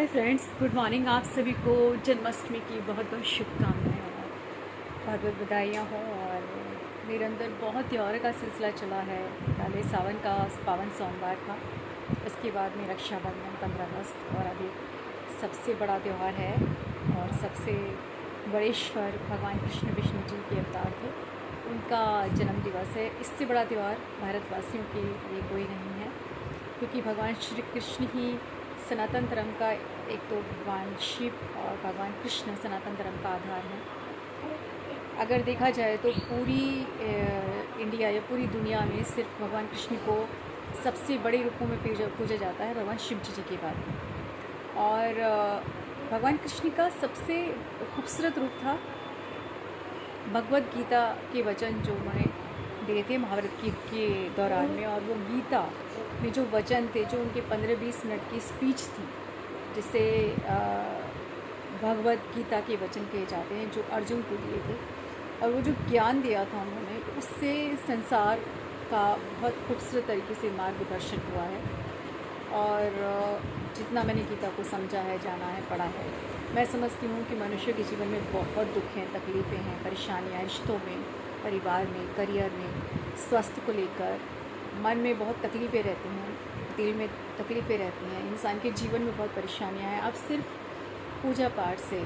Hi friends, good morning. आप सभी को जन्माष्टमी की बहुत बहुत शुभकामनाएं और बहुत बहुत बधाइयाँ हों। और मेरे अंदर बहुत त्योहार का सिलसिला चला है। पहले सावन का पावन सोमवार था, उसके बाद में रक्षाबंधन 15 अगस्त, और अभी सबसे बड़ा त्यौहार है और सबसे बड़ेश्वर भगवान कृष्ण विष्णु जी के अवतार थे, उनका जन्म दिवस है। इससे बड़ा त्यौहार भारतवासियों के लिए कोई नहीं है, क्योंकि भगवान श्री कृष्ण ही सनातन धर्म का, एक तो भगवान शिव और भगवान कृष्ण सनातन धर्म का आधार है। अगर देखा जाए तो पूरी इंडिया या पूरी दुनिया में सिर्फ भगवान कृष्ण को सबसे बड़े रूपों में पूजा जाता है, भगवान शिव जी के बाद में। और भगवान कृष्ण का सबसे खूबसूरत रूप था भगवद गीता के वचन जो उन्होंने दिए थे महाभारत के दौरान में। और वो गीता में जो वचन थे, जो उनके 15-20 मिनट की स्पीच थी, जिसे भगवद गीता के वचन कहे जाते हैं, जो अर्जुन को दिए थे, और वो जो ज्ञान दिया था उन्होंने, उससे संसार का बहुत खूबसूरत तरीके से मार्गदर्शन हुआ है। और जितना मैंने गीता को समझा है, जाना है, पढ़ा है, मैं समझती हूँ कि मनुष्य के जीवन में बहुत दुख हैं, तकलीफ़ें हैं, परेशानियाँ, रिश्तों में, परिवार में, करियर में, स्वास्थ्य को लेकर मन में बहुत तकलीफ़ें रहती हैं, दिल में तकलीफ़ें रहती हैं, इंसान के जीवन में बहुत परेशानियाँ हैं। अब सिर्फ पूजा पाठ से,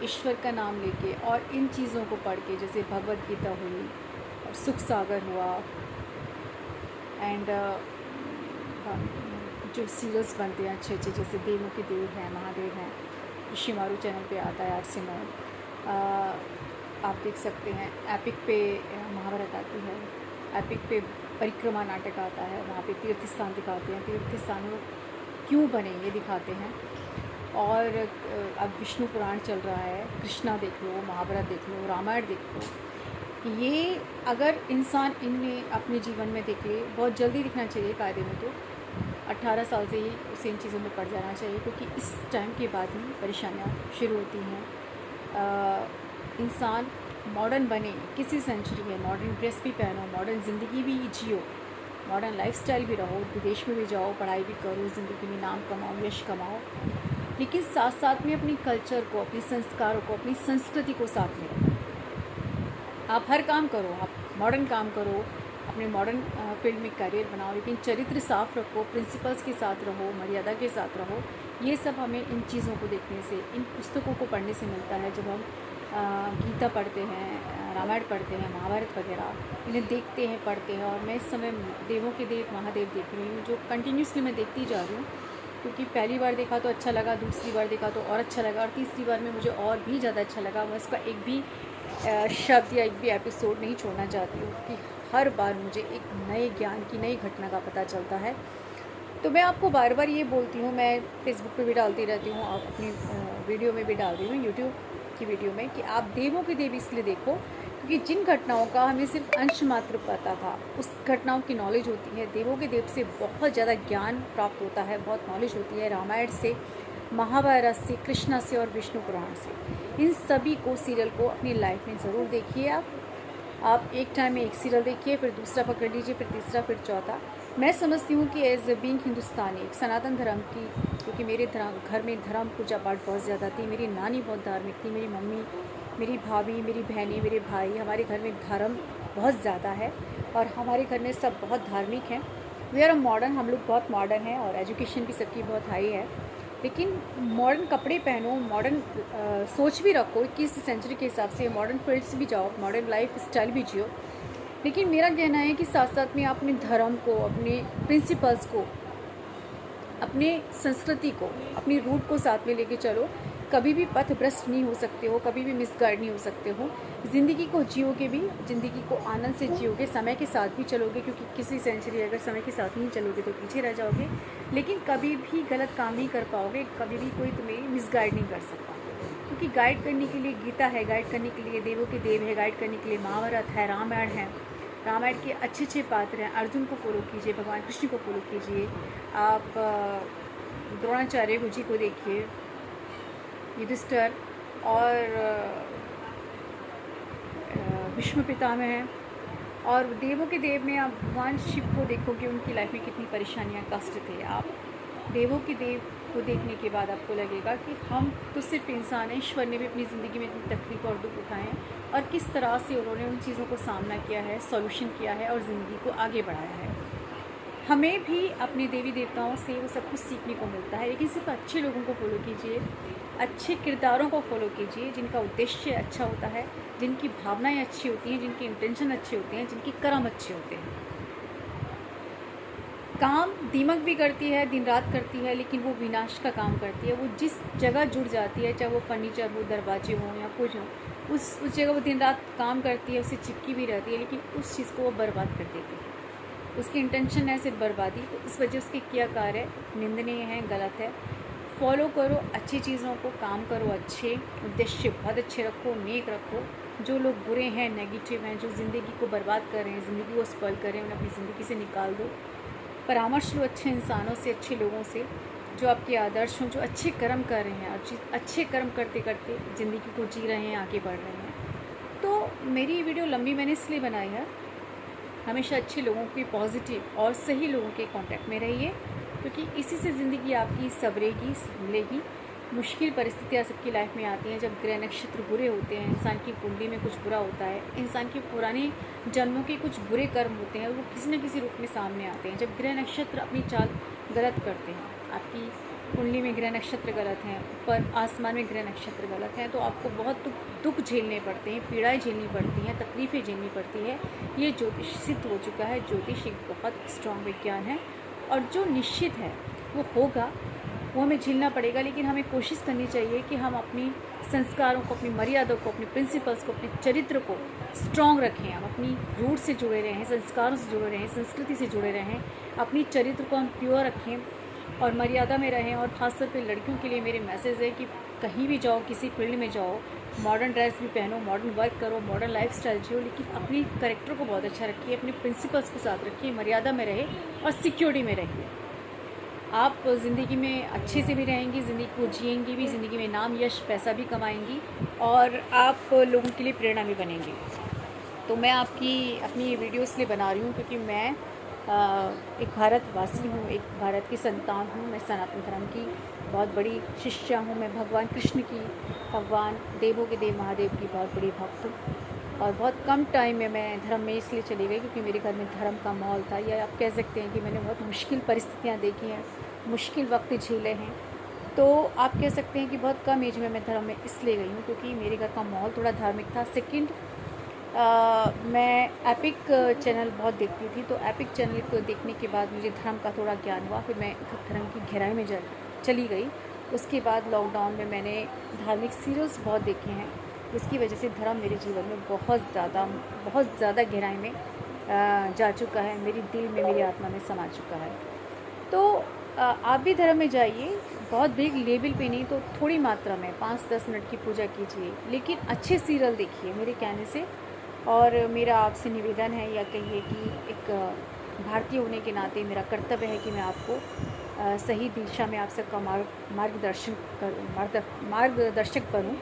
ईश्वर का नाम लेके और इन चीज़ों को पढ़ के, जैसे भगवद गीता हुई और सुख सागर हुआ, एंड जो सीरियल्स बनते हैं अच्छे अच्छे, जैसे देवों के देव हैं, महादेव हैं, शिमारू चैनल पे आता है 8 से 9, आप देख सकते हैं। एपिक पे महाभारत आती है, एपिक पे परिक्रमा नाटक आता है, वहाँ पे तीर्थ स्थान दिखाते हैं, तीर्थ स्थान क्यों बने ये दिखाते हैं। और अब विष्णु पुराण चल रहा है, कृष्णा देख लो, महाभारत देख लो, रामायण देख लो। ये अगर इंसान इनमें अपने जीवन में देख ले, बहुत जल्दी दिखना चाहिए कायदे में, तो 18 साल से ही उसे इन चीज़ों में पड़ जाना चाहिए, क्योंकि इस टाइम के बाद ही परेशानियाँ शुरू होती हैं। इंसान मॉडर्न बने, किसी सेंचुरी में मॉडर्न ड्रेस भी पहनो, मॉडर्न ज़िंदगी भी जियो, मॉडर्न लाइफस्टाइल भी रहो, विदेश में भी जाओ, पढ़ाई भी करो, ज़िंदगी में नाम कमाओ, यश कमाओ, लेकिन साथ साथ में अपनी कल्चर को, अपने संस्कारों को, अपनी संस्कृति को साथ में रखो। आप हर काम करो, आप मॉडर्न काम करो, अपने मॉडर्न फील्ड में करियर बनाओ, लेकिन चरित्र साफ रखो, प्रिंसिपल्स के साथ रहो, मर्यादा के साथ रहो। ये सब हमें इन चीज़ों को देखने से, इन पुस्तकों को पढ़ने से मिलता है। जब हम गीता पढ़ते हैं, रामायण पढ़ते हैं, महाभारत वगैरह, इन्हें देखते हैं, पढ़ते हैं। और मैं इस समय देवों के देव महादेव देख रही हूँ, जो कंटिन्यूसली मैं देखती जा रही हूँ, क्योंकि पहली बार देखा तो अच्छा लगा, दूसरी बार देखा तो और अच्छा लगा, और तीसरी बार में मुझे और भी ज़्यादा अच्छा लगा। मैं इसका एक भी शब्द या एक भी एपिसोड नहीं छोड़ना चाहती हूँ, कि हर बार मुझे एक नए ज्ञान की, नई घटना का पता चलता है। तो मैं आपको बार बार ये बोलती हूँ, मैं फेसबुक पे भी डालती रहती हूँ, आप अपनी वीडियो में भी डाल रही हूँ, यूट्यूब की वीडियो में, कि आप देवों के देव इसलिए देखो क्योंकि जिन घटनाओं का हमें सिर्फ अंश मात्र पता था, उस घटनाओं की नॉलेज होती है। देवों के देव से बहुत ज़्यादा ज्ञान प्राप्त होता है, बहुत नॉलेज होती है, रामायण से, महाभारत से, कृष्णा से और विष्णु पुराण से। इन सभी को, सीरियल को अपनी लाइफ में ज़रूर देखिए। आप एक टाइम में एक सीरियल देखिए, फिर दूसरा पकड़ लीजिए, फिर तीसरा, फिर चौथा। मैं समझती हूँ कि एज ए बीइंग हिंदुस्तानी, सनातन धर्म की, क्योंकि मेरे घर में धर्म पूजा पाठ बहुत ज़्यादा थी, मेरी नानी बहुत धार्मिक थी, मेरी मम्मी, मेरी भाभी, मेरी बहनें, मेरे भाई, हमारे घर में धर्म बहुत ज़्यादा है, और हमारे घर में सब बहुत धार्मिक हैं। वी आर मॉडर्न, हम लोग बहुत मॉडर्न हैं, और एजुकेशन भी सबकी बहुत हाई है, लेकिन मॉडर्न कपड़े पहनो, मॉडर्न सोच भी रखो, 21वीं सेंचुरी के हिसाब से मॉडर्न फील्ड्स भी जाओ, मॉडर्न लाइफ स्टाइल भी जियो। लेकिन मेरा कहना है कि साथ साथ में आप अपने धर्म को, अपने प्रिंसिपल्स को, अपने संस्कृति को, अपनी रूट को साथ में लेके चलो। कभी भी पथ भ्रष्ट नहीं हो सकते हो, कभी भी मिसगाइड नहीं हो सकते हो। ज़िंदगी को जियोगे भी, ज़िंदगी को आनंद से जियोगे, समय के साथ भी चलोगे, क्योंकि किसी सेंचुरी अगर समय के साथ नहीं चलोगे तो पीछे रह जाओगे। लेकिन कभी भी गलत काम नहीं कर पाओगे, कभी भी कोई तुम्हें मिसगाइड नहीं कर सकता, क्योंकि गाइड करने के लिए गीता है, गाइड करने के लिए देवों के देव है, गाइड करने के लिए महाभारत है, रामायण है। रामायण के अच्छे अच्छे पात्र हैं, अर्जुन को फॉलो कीजिए, भगवान कृष्ण को फॉलो कीजिए, आप द्रोणाचार्य जी को देखिए, युधिष्ठिर और भीष्म पितामह हैं। और देवों के देव में आप भगवान शिव को देखोगे, उनकी लाइफ में कितनी परेशानियाँ, कष्ट थे। आप देवों के देव को देखने के बाद आपको लगेगा कि हम तो सिर्फ इंसान हैं, ईश्वर ने भी अपनी ज़िंदगी में इतनी तकलीफ और दुख उठाए हैं और किस तरह से उन्होंने उन चीज़ों को सामना किया है, सॉल्यूशन किया है और ज़िंदगी को आगे बढ़ाया है। हमें भी अपने देवी देवताओं से वो सब कुछ सीखने को मिलता है, लेकिन सिर्फ अच्छे लोगों को फॉलो कीजिए, अच्छे किरदारों को फॉलो कीजिए, जिनका उद्देश्य अच्छा होता है, जिनकी भावनाएं अच्छी होती हैं, जिनके इंटेंशन अच्छे होते हैं, जिनके कर्म अच्छे होते हैं। काम दीमक भी करती है, दिन रात करती है, लेकिन वो विनाश का काम करती है। वो जिस जगह जुड़ जाती है, चाहे वो फर्नीचर हो, दरवाजे हों या कुछ हो, उस जगह वो दिन रात काम करती है, उससे चिपकी भी रहती है, लेकिन उस चीज़ को वो बर्बाद कर देती है। उसकी इंटेंशन है सिर्फ बर्बादी, तो इस वजह उसके किया कार्य निंदनीय है, गलत है। फॉलो करो अच्छी चीज़ों को, काम करो अच्छे, उद्देश्य बहुत अच्छे रखो, नेक रखो। जो लोग बुरे हैं, नेगेटिव हैं, जो ज़िंदगी को बर्बाद कर रहे हैं, ज़िंदगी को स्पॉइल कर रहे हैं, उन्हें अपनी ज़िंदगी से निकाल दो। परामर्श लो अच्छे इंसानों से, अच्छे लोगों से, जो आपके आदर्श हों, जो अच्छे कर्म कर रहे हैं और अच्छे कर्म करते करते ज़िंदगी को जी रहे हैं, आगे बढ़ रहे हैं। तो मेरी वीडियो लंबी मैंने इसलिए बनाई है, हमेशा अच्छे लोगों के, पॉजिटिव और सही लोगों के कांटेक्ट में रहिए, क्योंकि इसी से ज़िंदगी आपकी संवरेगी, संभलेगी। मुश्किल परिस्थितियाँ सबकी लाइफ में आती हैं, जब ग्रह नक्षत्र बुरे होते हैं, इंसान की कुंडली में कुछ बुरा होता है, इंसान के पुराने जन्मों के कुछ बुरे कर्म होते हैं, वो किसी न किसी रूप में सामने आते हैं। जब ग्रह नक्षत्र अपनी चाल गलत करते हैं, आपकी कुंडली में ग्रह नक्षत्र गलत हैं, ऊपर आसमान में ग्रह नक्षत्र गलत हैं, तो आपको बहुत दुख झेलने पड़ते हैं, पीड़ाएँ झेलनी पड़ती हैं, तकलीफ़ें झेलनी पड़ती है। ये ज्योतिष सिद्ध हो चुका है। ज्योतिष एक बहुत स्ट्रॉन्ग विज्ञान है और जो निश्चित है वो होगा, वो हमें झेलना पड़ेगा। लेकिन हमें कोशिश करनी चाहिए कि हम अपनी संस्कारों को, अपनी मर्यादा को, अपने प्रिंसिपल्स को, अपने चरित्र को स्ट्रॉन्ग रखें। हम अपनी रूट से जुड़े रहें, संस्कारों से जुड़े रहें, संस्कृति से जुड़े रहें, अपनी चरित्र को हम प्योर रखें और मर्यादा में रहें। और ख़ासतौर पे लड़कियों के लिए मेरे मैसेज है कि कहीं भी जाओ, किसी फील्ड में जाओ, मॉडर्न ड्रेस भी पहनो, मॉडर्न वर्क करो, मॉडर्न लाइफस्टाइल जियो, लेकिन अपनी कैरेक्टर को बहुत अच्छा रखिए, अपने प्रिंसिपल्स के साथ रखिए, मर्यादा में रहे और सिक्योरिटी में रहिए। आप ज़िंदगी में अच्छे से भी रहेंगी, ज़िंदगी को जिएंगी भी, ज़िंदगी में नाम, यश, पैसा भी कमाएंगी और आप लोगों के लिए प्रेरणा भी बनेंगी। तो मैं आपकी अपनी ये वीडियो इसलिए बना रही हूँ क्योंकि मैं एक भारतवासी हूँ, एक भारत की संतान हूँ। मैं सनातन धर्म की बहुत बड़ी शिष्या हूँ। मैं भगवान कृष्ण की, भगवान देवों के देव महादेव की बहुत बड़ी भक्त हूँ। और बहुत कम टाइम में मैं धर्म में इसलिए चली गई क्योंकि मेरे घर में धर्म का माहौल था, या आप कह सकते हैं कि मैंने बहुत मुश्किल परिस्थितियाँ देखी हैं, मुश्किल वक्त झेले हैं। तो आप कह सकते हैं कि बहुत कम एज में मैं धर्म में इसलिए गई हूँ क्योंकि मेरे घर का माहौल थोड़ा धार्मिक था। सेकंड, मैं एपिक चैनल बहुत देखती थी, तो एपिक चैनल को देखने के बाद मुझे धर्म का थोड़ा ज्ञान हुआ, फिर मैं धर्म की गहराई में चली गई। उसके बाद लॉकडाउन में मैंने धार्मिक सीरियल्स बहुत देखे हैं, इसकी वजह से धर्म मेरे जीवन में बहुत ज़्यादा गहराई में जा चुका है, मेरी दिल में, मेरी आत्मा में समा चुका है। तो आप भी धर्म में जाइए, बहुत बिग लेवल पे नहीं तो थोड़ी मात्रा में 5-10 मिनट की पूजा कीजिए, लेकिन अच्छे सीरियल देखिए मेरे कहने से। और मेरा आपसे निवेदन है, या कहिए कि एक भारतीय होने के नाते मेरा कर्तव्य है कि मैं आपको सही दिशा में आप सबका मार्गदर्शक बनूं,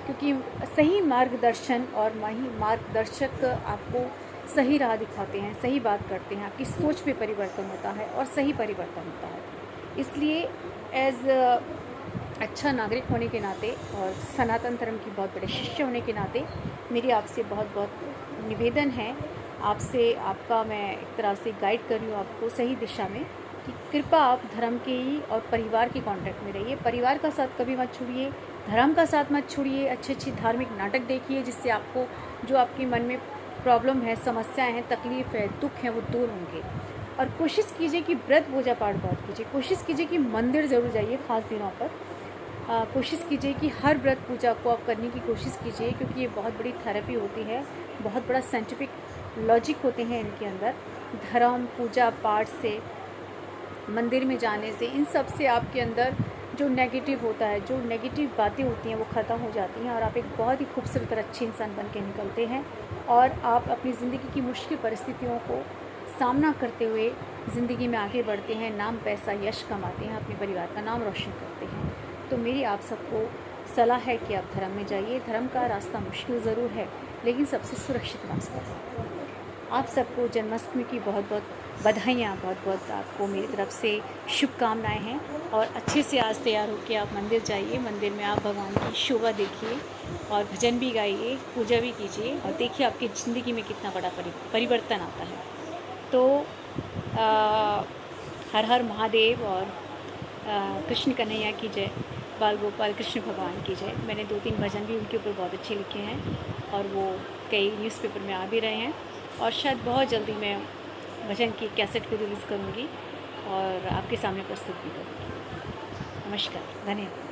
क्योंकि सही मार्गदर्शन और मार्गदर्शक आपको सही राह दिखाते हैं, सही बात करते हैं, आपकी सोच में परिवर्तन होता है और सही परिवर्तन होता है। इसलिए एज अच्छा नागरिक होने के नाते और सनातन धर्म की बहुत बड़े शिष्य होने के नाते मेरी आपसे बहुत निवेदन है, आपसे आपका मैं एक तरह से गाइड कर रही हूँ आपको सही दिशा में, कि कृपया आप धर्म के ही और परिवार के कांटेक्ट में रहिए। परिवार का साथ कभी मत छोड़िए, धर्म का साथ मत छोड़िए। अच्छी धार्मिक नाटक देखिए, जिससे आपको जो आपके मन में प्रॉब्लम है, समस्याएं हैं, तकलीफ़ है, दुख है, वो दूर होंगे। और कोशिश कीजिए कि व्रत पूजा पाठ बहुत कीजिए, कोशिश कीजिए कि मंदिर ज़रूर जाइए ख़ास दिनों पर। कोशिश कीजिए कि हर व्रत पूजा को आप करने की कोशिश कीजिए, क्योंकि ये बहुत बड़ी थेरेपी होती है, बहुत बड़ा साइंटिफिक लॉजिक होते हैं इनके अंदर। धर्म, पूजा पाठ से, मंदिर में जाने से, इन सब से आपके अंदर जो नेगेटिव होता है, जो नेगेटिव बातें होती हैं, वो ख़त्म हो जाती हैं और आप एक बहुत ही खूबसूरत और अच्छे इंसान बन के निकलते हैं। और आप अपनी ज़िंदगी की मुश्किल परिस्थितियों को सामना करते हुए ज़िंदगी में आगे बढ़ते हैं, नाम, पैसा, यश कमाते हैं, अपने परिवार का नाम रोशन करते हैं। तो मेरी आप सबको सलाह है कि आप धर्म में जाइए। धर्म का रास्ता मुश्किल ज़रूर है, लेकिन सबसे सुरक्षित रास्ता है। आप सबको जन्माष्टमी की बहुत बधाइयाँ, बहुत बहुत आपको मेरी तरफ से शुभकामनाएँ हैं। और अच्छे से आज तैयार होकर आप मंदिर जाइए, मंदिर में आप भगवान की शोभा देखिए और भजन भी गाइए, पूजा भी कीजिए और देखिए आपकी ज़िंदगी में कितना बड़ा परिवर्तन आता है। तो हर हर महादेव और कृष्ण कन्हैया की जय, बाल गोपाल कृष्ण भगवान की जय। मैंने 2-3 भजन भी उनके ऊपर बहुत अच्छे लिखे हैं और वो कई न्यूज़पेपर में आ भी रहे हैं और शायद बहुत जल्दी मैं भजन की कैसेट भी रिलीज़ करूँगी और आपके सामने प्रस्तुत भी करूँगी। नमस्कार, धन्यवाद।